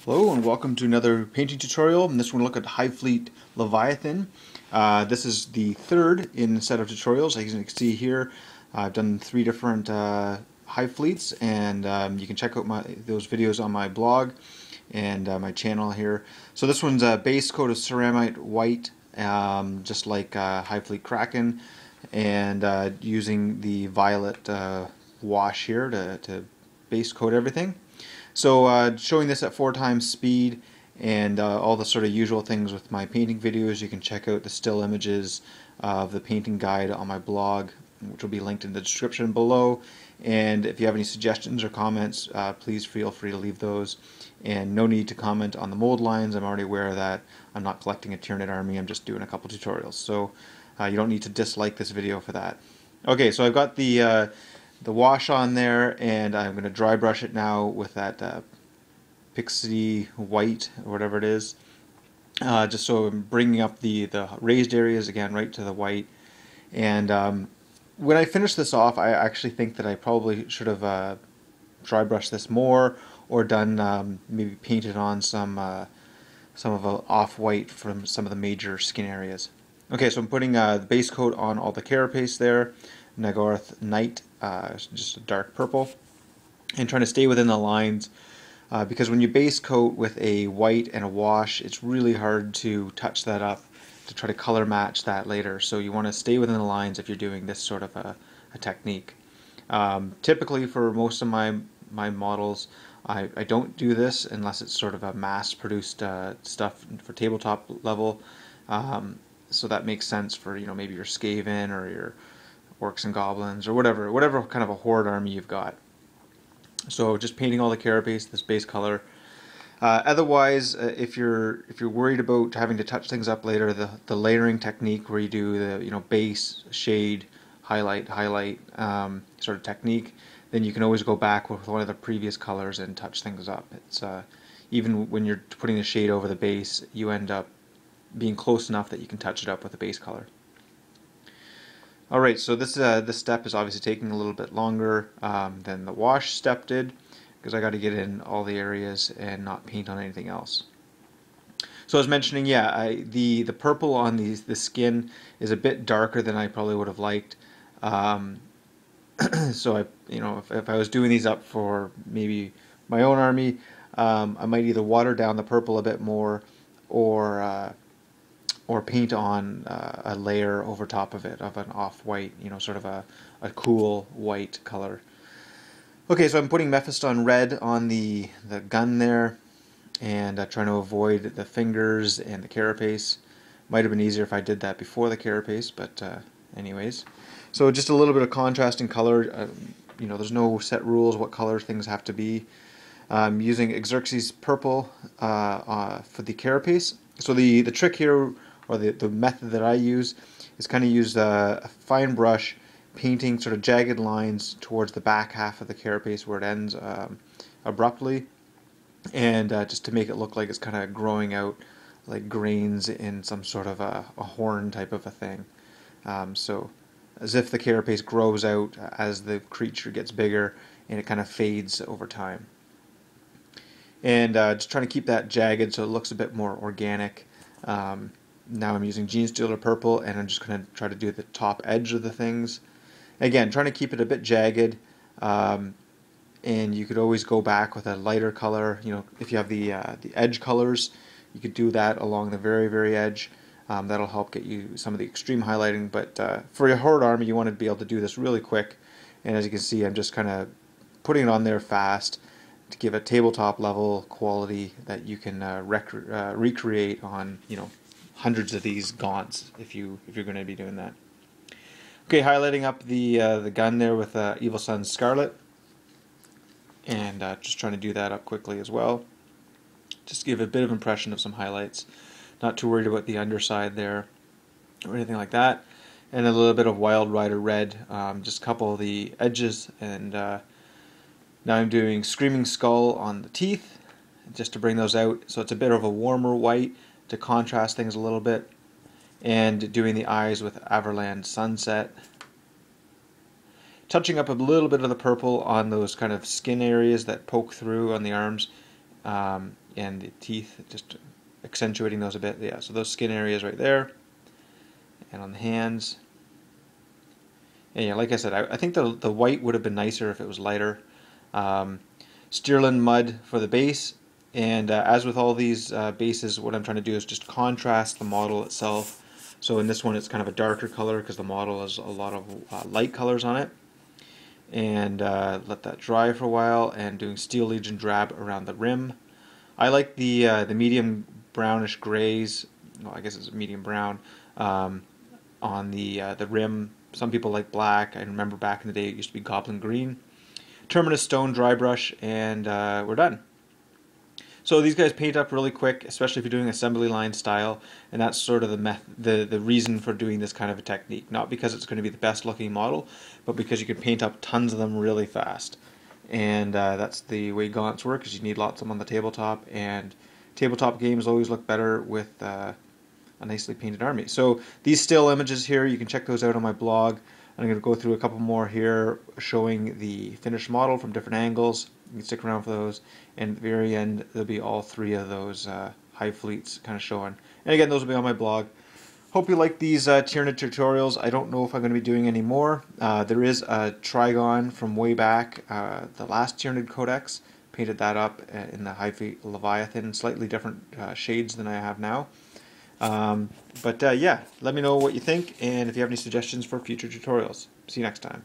Hello and welcome to another painting tutorial. In this one, look at Hive Fleet Leviathan. This is the third in a set of tutorials. As you can see here, I've done 3 different Hive Fleets, and you can check out those videos on my blog and my channel here. So this one's a base coat of Ceramite White, just like Hive Fleet Kraken, and using the Violet wash here to base coat everything. So showing this at 4 times speed and all the sort of usual things with my painting videos. You can check out the still images of the painting guide on my blog, which will be linked in the description below. And if you have any suggestions or comments, please feel free to leave those. And no need to comment on the mold lines. I'm already aware that I'm not collecting a Tyranid army. I'm just doing a couple tutorials. So you don't need to dislike this video for that. Okay, so I've got the wash on there, and I'm going to dry brush it now with that Praxeti White or whatever it is, just so I'm bringing up the raised areas again right to the white. And when I finish this off, I actually think that I probably should have dry brushed this more, or done maybe painted on some of the off-white from some of the major skin areas. Okay, so I'm putting the base coat on all the carapace there, Naggaroth Night, just a dark purple, and trying to stay within the lines, because when you base coat with a white and a wash, it's really hard to touch that up to try to color match that later. So you want to stay within the lines if you're doing this sort of a technique. Typically for most of my models, I don't do this unless it's sort of a mass-produced stuff for tabletop level. So that makes sense for, maybe your Skaven or your Orcs and Goblins or whatever kind of a horde army you've got. So just painting all the carapace this base color. Otherwise, if you're worried about having to touch things up later, the layering technique where you do the base, shade, highlight sort of technique, then you can always go back with one of the previous colors and touch things up. It's even when you're putting the shade over the base, you end up being close enough that you can touch it up with the base color. Alright, so this step is obviously taking a little bit longer than the wash step did, because I got to get in all the areas and not paint on anything else. So I was mentioning, the purple on the skin is a bit darker than I probably would have liked. So if I was doing these up for maybe my own army, I might either water down the purple a bit more, or paint on a layer over top of it of an off-white, sort of a cool white color. Okay, so I'm putting Mephiston Red on the gun there, and trying to avoid the fingers and the carapace. Might have been easier if I did that before the carapace, but anyways. So just a little bit of contrast in color. There's no set rules what color things have to be. I'm using Xereus Purple for the carapace. So the trick here, or the method that I use, is kind of use a fine brush, painting sort of jagged lines towards the back half of the carapace where it ends abruptly, and just to make it look like it's kind of growing out like grains in some sort of a horn type of a thing. So as if the carapace grows out as the creature gets bigger, and it kind of fades over time. And just trying to keep that jagged so it looks a bit more organic. Now I'm using Genestealer Purple, and I'm just going to try to do the top edge of the things. Again, trying to keep it a bit jagged, and you could always go back with a lighter color. If you have the edge colors, you could do that along the very, very edge. That'll help get you some of the extreme highlighting, but for your horde army, you want to be able to do this really quick. And as you can see, I'm just kind of putting it on there fast to give a tabletop level quality that you can recreate on hundreds of these gaunts if you're going to be doing that. Okay, highlighting up the gun there with Evil Sunz Scarlet, and just trying to do that up quickly as well. Just give a bit of impression of some highlights. Not too worried about the underside there or anything like that. And a little bit of Wild Rider Red, just a couple of the edges, and now I'm doing Screaming Skull on the teeth, just to bring those out, so it's a bit of a warmer white to contrast things a little bit, and doing the eyes with Averland Sunset. Touching up a little bit of the purple on those kind of skin areas that poke through on the arms, and the teeth, just accentuating those a bit. Yeah, so those skin areas right there, and on the hands. And yeah, like I said, I think the white would have been nicer if it was lighter. Stirland Mud for the base, and as with all these bases, what I'm trying to do is just contrast the model itself. So in this one it's kind of a darker color because the model has a lot of light colors on it. And let that dry for a while, and doing Steel Legion Drab around the rim. I like the medium brownish grays, well, I guess it's medium brown, on the rim. Some people like black. I remember back in the day it used to be Goblin Green. Terminas Stone dry brush, and we're done. So these guys paint up really quick, especially if you're doing assembly line style, and that's sort of the reason for doing this kind of a technique. Not because it's going to be the best looking model, but because you can paint up tons of them really fast. And that's the way gaunts work, is you need lots of them on the tabletop, and tabletop games always look better with a nicely painted army. So these still images here, you can check those out on my blog. I'm going to go through a couple more here showing the finished model from different angles. You can stick around for those. And at the very end, there'll be all three of those Hive Fleets kind of showing. And again, those will be on my blog. Hope you like these Tyranid tutorials. I don't know if I'm going to be doing any more. There is a Trigon from way back, the last Tyranid Codex. Painted that up in the Hive Fleet Leviathan, slightly different shades than I have now. Yeah, let me know what you think, and if you have any suggestions for future tutorials. See you next time.